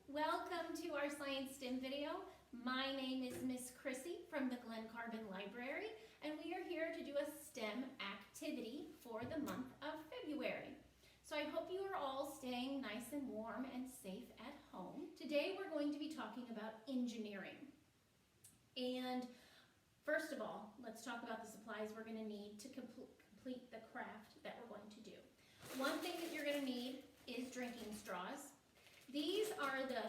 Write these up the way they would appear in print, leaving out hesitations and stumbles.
Welcome to our Science STEM video. My name is Miss Chrissy from the Glen Carbon Library, and we are here to do a STEM activity for the month of February. So I hope you are all staying nice and warm and safe at home. Today we're going to be talking about engineering. And first of all, let's talk about the supplies we're going to need to complete the craft that we're going to do. One thing that you're going to need is drinking straws. These are the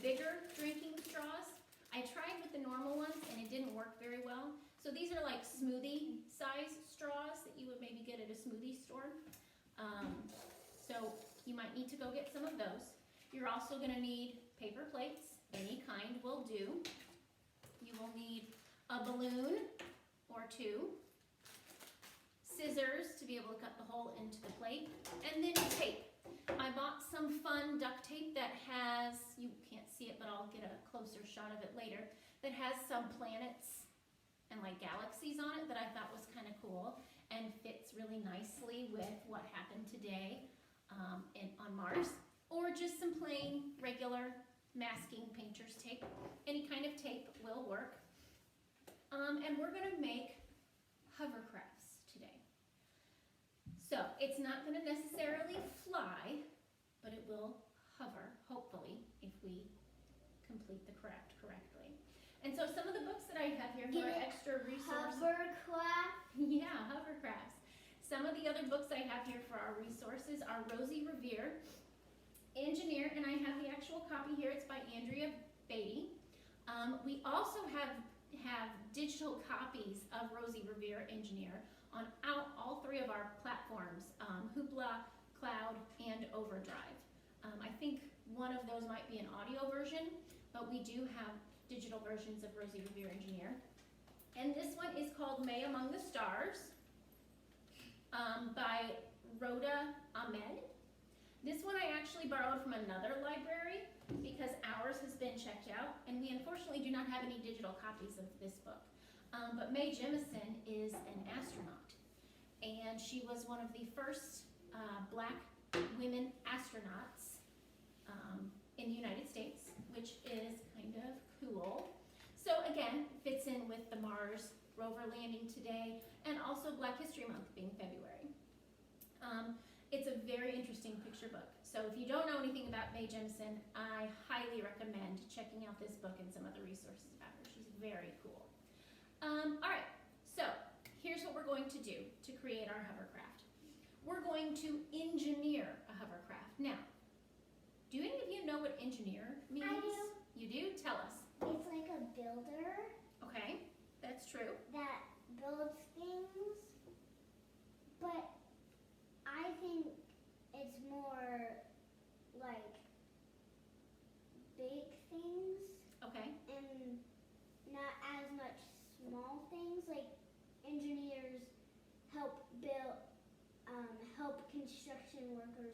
bigger drinking straws. I tried with the normal ones and it didn't work very well. So these are like smoothie size straws that you would maybe get at a smoothie store. So you might need to go get some of those. You're also going to need paper plates, any kind will do. You will need a balloon or two, scissors to be able to cut the hole into the plate, and then tape. I bought some fun duct tape that has, you can't see it, but I'll get a closer shot of it later, that has some planets and like galaxies on it that I thought was kind of cool and fits really nicely with what happened today on Mars. Or just some plain, regular masking painter's tape. Any kind of tape will work. And we're going to make hovercrafts today. So it's not going to necessarily fly, but it will hover, hopefully, if we complete the craft correctly. And so some of the books that I have here for extra resources. Hovercraft? Yeah, hovercrafts. Some of the other books I have here for our resources are Rosie Revere, Engineer, and I have the actual copy here. It's by Andrea Beatty. We also have digital copies of Rosie Revere, Engineer on all three of our platforms, Hoopla, Cloud, and Overdrive. I think one of those might be an audio version, but we do have digital versions of Rosie Revere, Engineer. And this one is called May Among the Stars by Rhoda Ahmed. This one I actually borrowed from another library because ours has been checked out, and we unfortunately do not have any digital copies of this book. But Mae Jemison is an astronaut, and she was one of the first black women astronauts in the United States, which is kind of cool. So again, fits in with the Mars rover landing today, and also Black History Month being February. It's a very interesting picture book. So if you don't know anything about Mae Jemison, I highly recommend checking out this book and some other resources about her. She's very cool. All right, so here's what we're going to do to create our hovercraft. We're going to engineer a hovercraft. Now, do any of you know what engineer means? I do. You do? Tell us. It's like a builder. Okay, that's true. That builds things, but I think it's more like big things. Okay. And not as much small things. Like engineers help help construction workers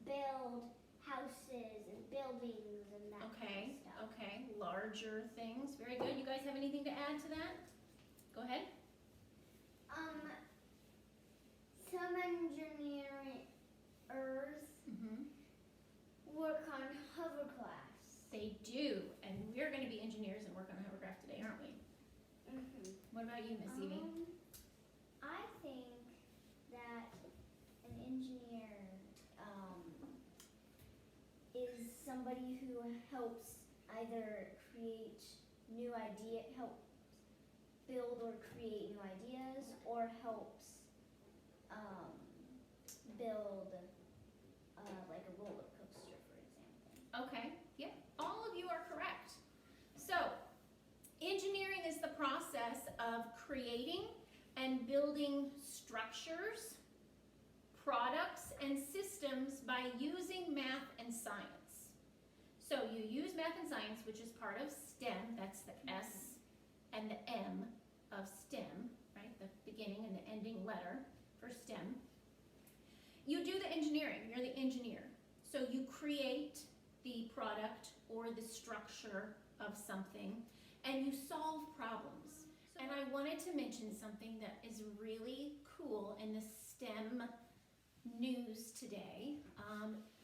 build houses and buildings and that kind of stuff. Okay, larger things. Very good. You guys have anything to add to that? Go ahead. Some engineers work on hovercrafts. They do, and we're going to be engineers and work on a hovercraft today, aren't we? What about you, Miss Evie? I think that an engineer is somebody who helps either helps build or create new ideas, or helps build like a roller coaster, for example. Okay, yep, all of you are correct. So, engineering is the process of creating and building structures, products, and systems by using math and science. So you use math and science, which is part of STEM, that's the S and the M of STEM, right? The beginning and the ending letter for STEM. You do the engineering, you're the engineer. So you create the product or the structure of something, and you solve problems. And I wanted to mention something that is really cool in the STEM news today.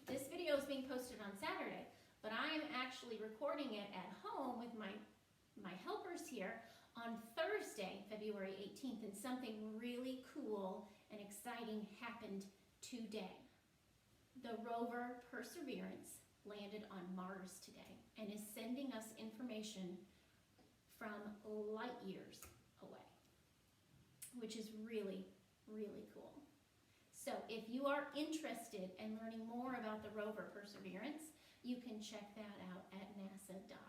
This video is being posted on Saturday, but I am actually recording it at home with my helpers here on Thursday, February 18th, and something really cool and exciting happened today. The rover Perseverance landed on Mars today and is sending us information from light years away, which is really, really cool. So if you are interested in learning more about the rover Perseverance, you can check that out at nasa.gov.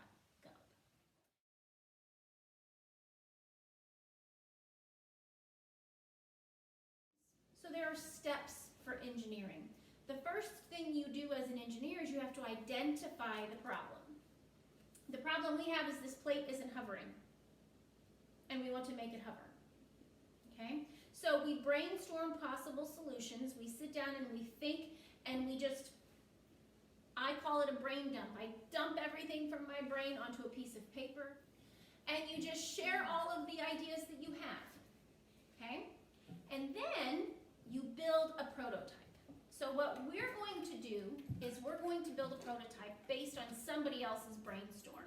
So there are steps for engineering. The first thing you do as an engineer is you have to identify the problem. The problem we have is this plate isn't hovering, and we want to make it hover, okay? So we brainstorm possible solutions, we sit down and we think, and I call it a brain dump. I dump everything from my brain onto a piece of paper, and you just share all of the ideas that you have, okay? And then you build a prototype. So what we're going to do is we're going to build a prototype based on somebody else's brainstorm.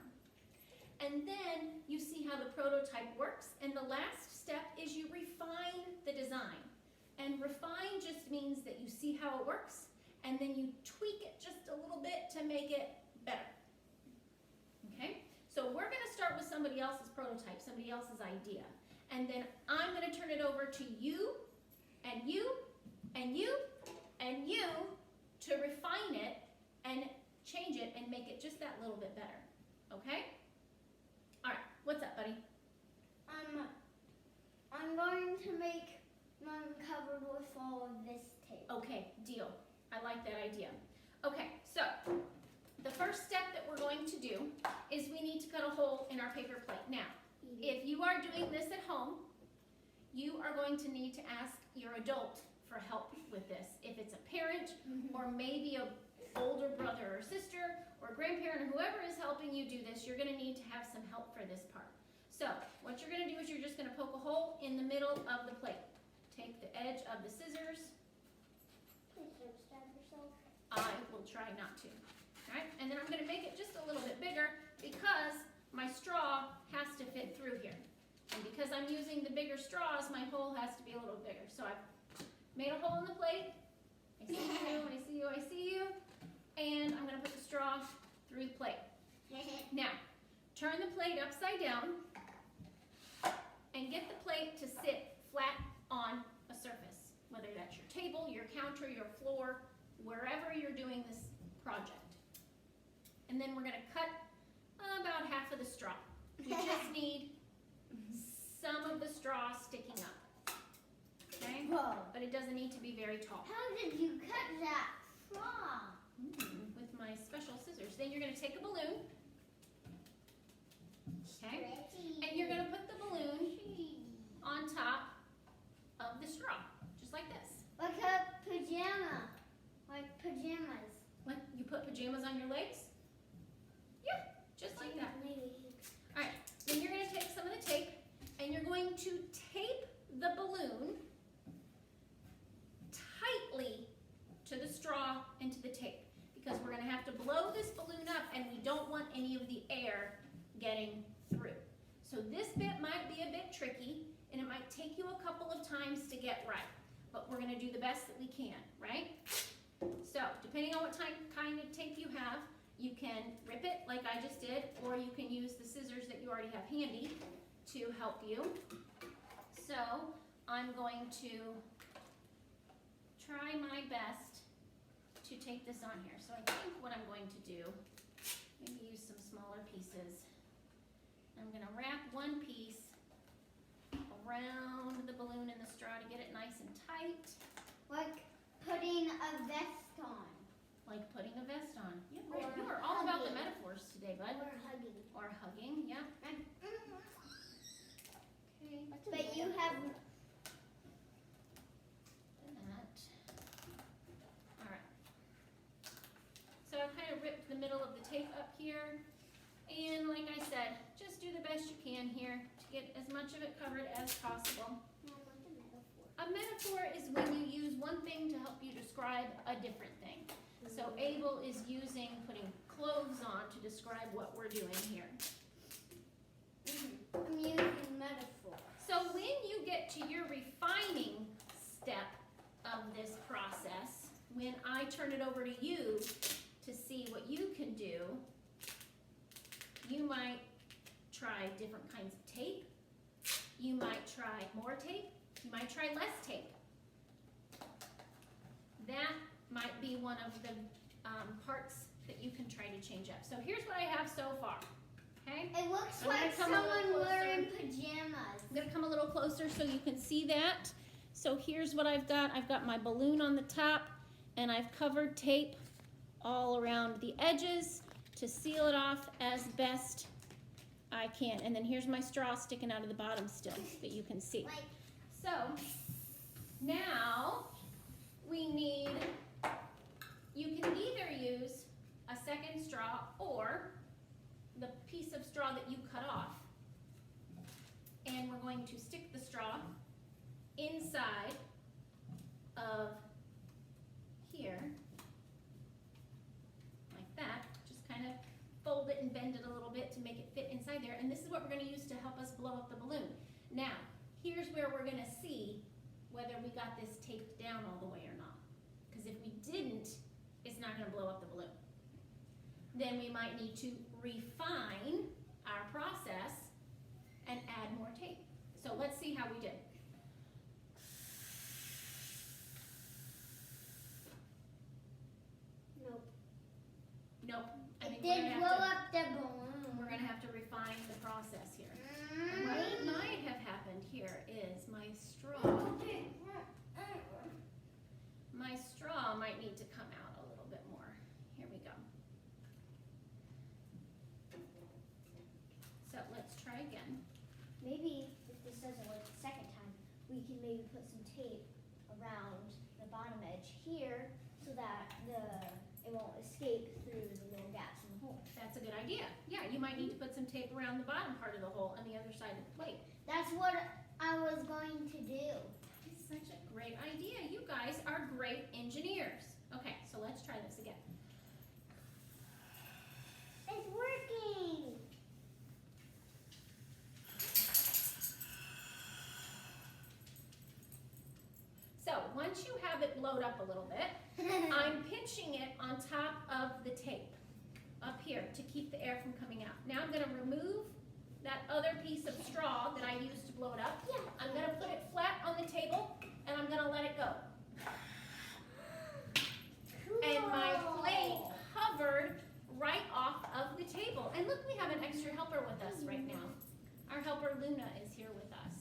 And then you see how the prototype works, and the last step is you refine the design. And refine just means that you see how it works, and then you tweak it just a little bit to make it better. Okay? So we're going to start with somebody else's prototype, somebody else's idea. And then I'm going to turn it over to you, and you, and you, and you to refine it and change it and make it just that little bit better. Okay? All right, what's up, buddy? I'm going to make mine covered with all of this tape. Okay, deal. I like that idea. Okay, so the first step that we're going to do is we need to cut a hole in our paper plate. Now, if you are doing this at home, you are going to need to ask your adult for help with this. If it's a parent or maybe an older brother or sister or grandparent or whoever is helping you do this, you're going to need to have some help for this part. So what you're going to do is you're just going to poke a hole in the middle of the plate. Take the edge of the scissors. Please don't stab yourself. I will try not to. All right, and then I'm going to make it just a little bit bigger because my straw has to fit through here. And because I'm using the bigger straws, my hole has to be a little bigger. So I've made a hole in the plate. I see you, I see you, I see you. And I'm going to put the straw through the plate. Now, turn the plate upside down and get the plate to sit flat on a surface, whether that's your table, your counter, your floor, wherever you're doing this project. And then we're going to cut about half of the straw. We just need some of the straw sticking up. Okay? Whoa. But it doesn't need to be very tall. How did you cut that straw? With my special scissors. Then you're going to take a balloon. Okay? And you're going to put the balloon on top of the straw. Just like this. Like a pajama. Like pajamas. Like you put pajamas on your legs? Yeah, just like that. Alright, then you're going to take some of the tape and you're going to tape the balloon tightly to the straw and to the tape because we're going to have to blow this balloon up and we don't want any of the air getting through. So this bit might be a bit tricky and it might take you a couple of times to get right, but we're going to do the best that we can, right? So depending on what kind of tape you have, you can rip it like I just did, or you can use the scissors that you already have handy to help you. So I'm going to try my best to tape this on here. So I think what I'm going to do, maybe use some smaller pieces. I'm going to wrap one piece around the balloon and the straw to get it nice and tight. Like putting a vest on. Like putting a vest on. Yeah, Or you are all about the hugging. metaphors today, bud. Or hugging. Or hugging, yeah. Okay. But you have that. All right. So I kind of ripped the middle of the tape up here. And like I said, just do the best you can here to get as much of it covered as possible. A metaphor is when you use one thing to help you describe a different thing. So Abel is putting clothes on to describe what we're doing here. I'm using metaphor. So when you get to your refining step of this process, when I turn it over to you to see what you can do, you might try different kinds of tape. You might try more tape. You might try less tape. That might be one of the parts that you can try to change up. So here's what I have so far, okay? It looks I'm like gonna come a little someone closer. wearing pajamas. I'm gonna come a little closer so you can see that. So here's what I've got. I've got my balloon on the top, and I've covered tape all around the edges to seal it off as best I can. And then here's my straw sticking out of the bottom still that you can see. So now we need, you can either use a second straw or the piece of straw that you cut off. And we're going to stick the straw inside of here, like that. Just kind of fold it and bend it a little bit to make it fit inside there. And this is what we're going to use to help us blow up the balloon. Now, here's where we're going to see whether we got this taped down all the way or not. Because if we didn't, it's not going to blow up the balloon. Then we might need to refine our process and add more tape. So let's see how we did. Nope. Nope. I It think did blow up the balloon. we're gonna have to refine the process here. And what might have happened here is my straw might need to come out a little bit more. Here we go. So let's try again. Maybe if this doesn't work the second time, we can maybe put some tape around the bottom edge here so that it won't escape through the little gaps in the hole. That's a good idea. Yeah, you might need to put some tape around the bottom part of the hole on the other side of the plate. That's what I was going to do. It's such a great idea. You guys are great engineers. Okay, so let's try this again. It's working. So once you have it blowed up a little bit, I'm pinching it on top of the tape up here to keep the air from coming out. Now I'm going to remove that other piece of straw that I used to blow it up. I'm going to put it flat on the table and I'm going to let it go. And my plate hovered right off of the table. And look, we have an extra helper with us right now. Our helper Luna is here with us.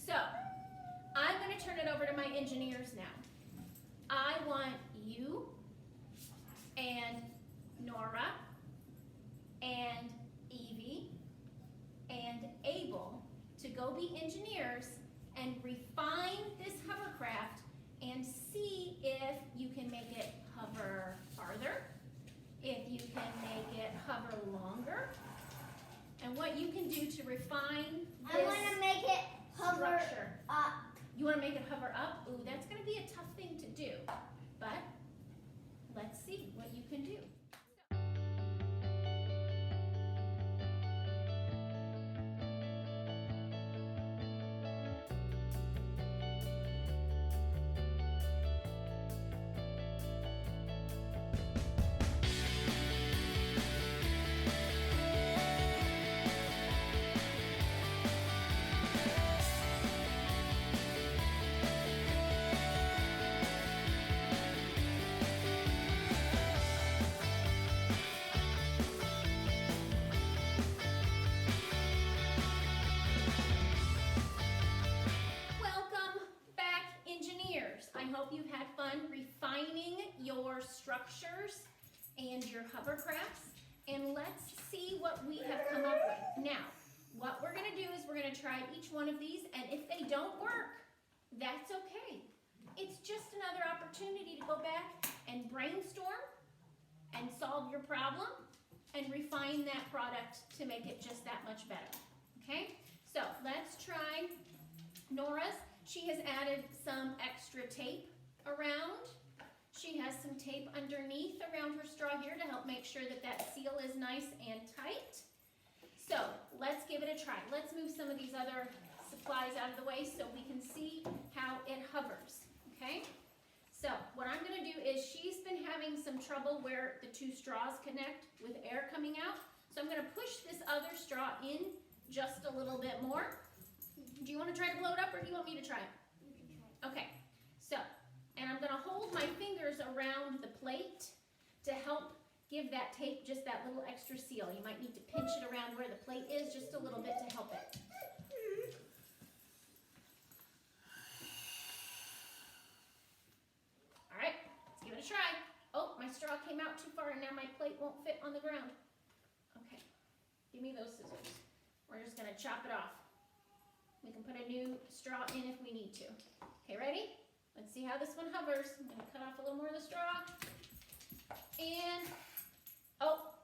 So I'm going to turn it over to my engineers now. I want you and Nora and Evie and Abel to go be engineers and refine this hovercraft and see if you can make it hover farther, if you can make it hover longer, and what you can do to refine this I want to make it hover structure. up. You want to make it hover up? Ooh, that's going to be a tough thing to do, but let's see what you can do. Your structures and your hovercrafts, and let's see what we have come up with. Now, what we're going to do is we're going to try each one of these, and if they don't work, that's okay. It's just another opportunity to go back and brainstorm and solve your problem and refine that product to make it just that much better. Okay? So let's try Nora's. She has added some extra tape around. she has some tape underneath around her straw here to help make sure that that seal is nice and tight. So let's give it a try. Let's move some of these other supplies out of the way so we can see how it hovers, okay? So what I'm gonna do is, she's been having some trouble where the two straws connect with air coming out. So I'm gonna push this other straw in just a little bit more. Do you wanna try to blow it up, or do you want me to try it? You can try. Okay, so, and I'm gonna hold my fingers around the plate to help give that tape just that little extra seal. You might need to pinch it around where the plate is just a little bit to help it. All right, let's give it a try. Oh, my straw came out too far and now my plate won't fit on the ground. Okay, give me those scissors. We're just gonna chop it off. We can put a new straw in if we need to. Okay, ready? Let's see how this one hovers. I'm gonna cut off a little more of the straw. And, oh,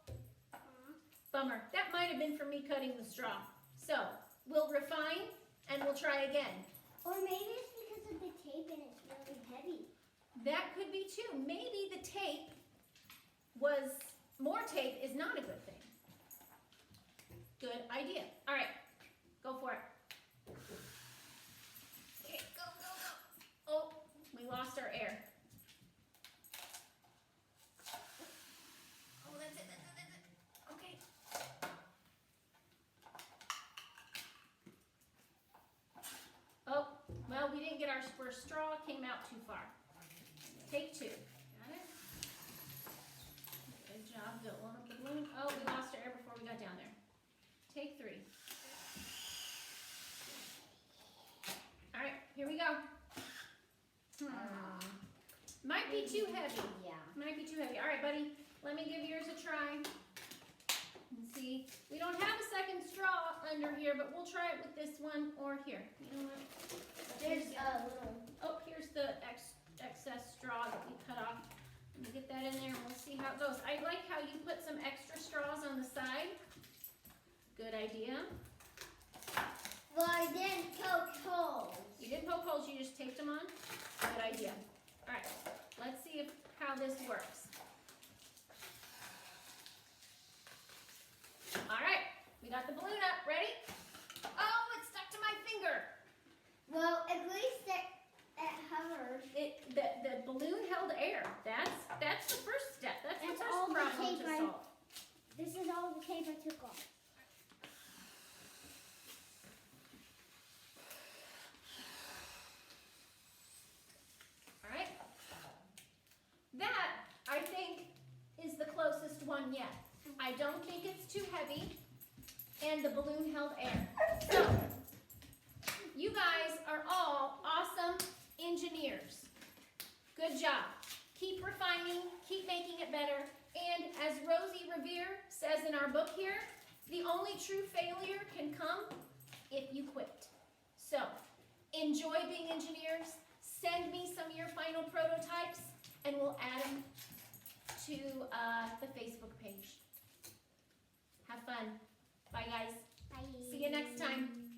bummer. That might have been from me cutting the straw. So, we'll refine and we'll try again. Or maybe it's because of the tape and it's really heavy. That could be too. Maybe the tape was, more tape is not a good thing. Good idea. All right, go for it. Okay, go, go, go. Oh, we lost our air. Oh, that's it, that's it, that's it. Okay. Oh, well, we didn't get our first straw, came out too far. Take two. Got it? Good job, filling up the balloon. Oh, we lost our air before we got down there. Take three. All right, here we go. Might be too heavy. Yeah. Might be too heavy. All right, buddy, let me give yours a try. And see, we don't have a second straw under here, but we'll try it with this one or here. You know what? There's a little. Oh, here's the excess straw that we cut off. Let me get that in there and we'll see how it goes. I like how you put some extra straws on the side. Good idea. Well, I didn't poke holes. You didn't poke holes, you just taped them on? Good idea. All right, let's see how this works. All right, we got the balloon up. Ready? Oh, it stuck to my finger. Well, at least it hovered. The balloon held air. That's the first step. That's the all first the problem tape to solve. This is all the tape I took off. All right. That, I think, is the closest one yet. I don't think it's too heavy, and the balloon held air. So, you guys are all awesome engineers. Good job. Keep refining, keep making it better, and as Rosie Revere says in our book here, the only true failure can come if you quit. So, enjoy being engineers. Send me some of your final prototypes, and we'll add them to the Facebook page. Have fun. Bye, guys. Bye. See you next time.